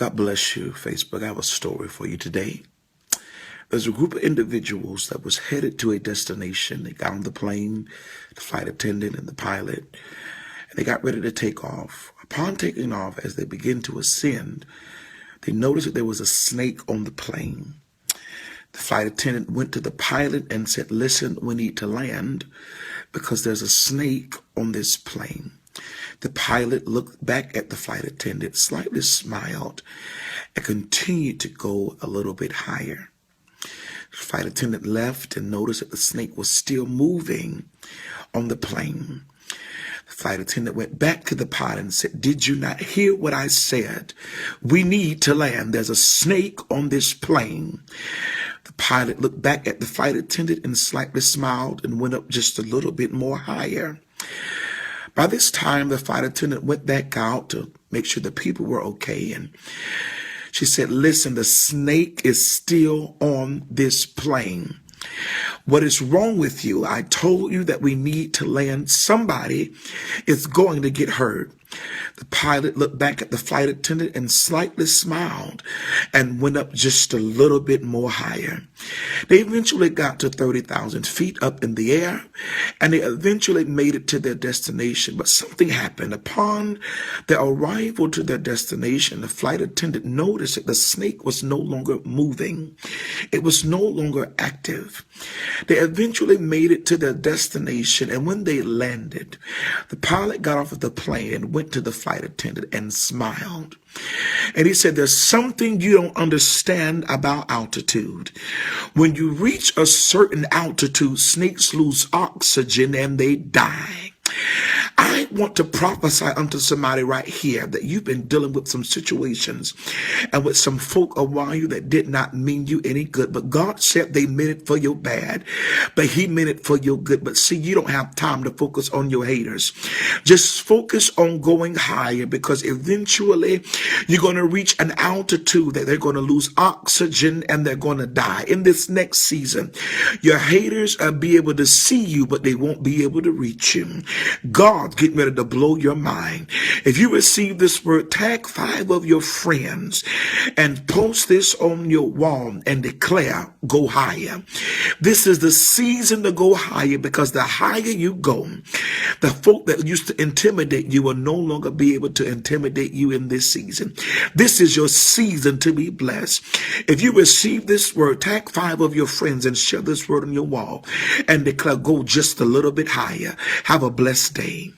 God bless you, Facebook. I have a story for you today. There's a group of individuals that was headed to a destination. They got on the plane, the flight attendant and the pilot, and they got ready to take off. Upon taking off, as they began to ascend, they noticed that there was a snake on the plane. The flight attendant went to the pilot and said, "Listen, we need to land because there's a snake on this plane." The pilot looked back at the flight attendant, slightly smiled, and continued to go a little bit higher. The flight attendant left and noticed that the snake was still moving on the plane. The flight attendant went back to the pilot and said, "Did you not hear what I said? We need to land. There's a snake on this plane." The pilot looked back at the flight attendant and slightly smiled and went up just a little bit more higher. By this time, the flight attendant went back out to make sure the people were okay, and she said, "Listen, the snake is still on this plane. What is wrong with you? I told you that we need to land. Somebody is going to get hurt." The pilot looked back at the flight attendant and slightly smiled and went up just a little bit more higher. They eventually got to 30,000 feet up in the air, and they eventually made it to their destination. But something happened. Upon their arrival to their destination, the flight attendant noticed that the snake was no longer moving. It was no longer active. They eventually made it to their destination, and when they landed, the pilot got off of the plane and went to the flight attendant and smiled. And he said, "There's something you don't understand about altitude. When you reach a certain altitude, snakes lose oxygen and they die." I want to prophesy unto somebody right here that you've been dealing with some situations and with some folk around you that did not mean you any good. But God said they meant it for your bad, but he meant it for your good. But see, you don't have time to focus on your haters. Just focus on going higher, because eventually you're going to reach an altitude that they're going to lose oxygen and they're going to die. In this next season, your haters will be able to see you, but they won't be able to reach you. God's getting ready to blow your mind. If you receive this word, tag 5 of your friends and post this on your wall and declare, "Go higher." This is the season to go higher, because the higher you go, the folk that used to intimidate you will no longer be able to intimidate you in this season. This is your season to be blessed. If you receive this word, tag 5 of your friends and share this word on your wall and declare, "Go just a little bit higher." Have a blessed day.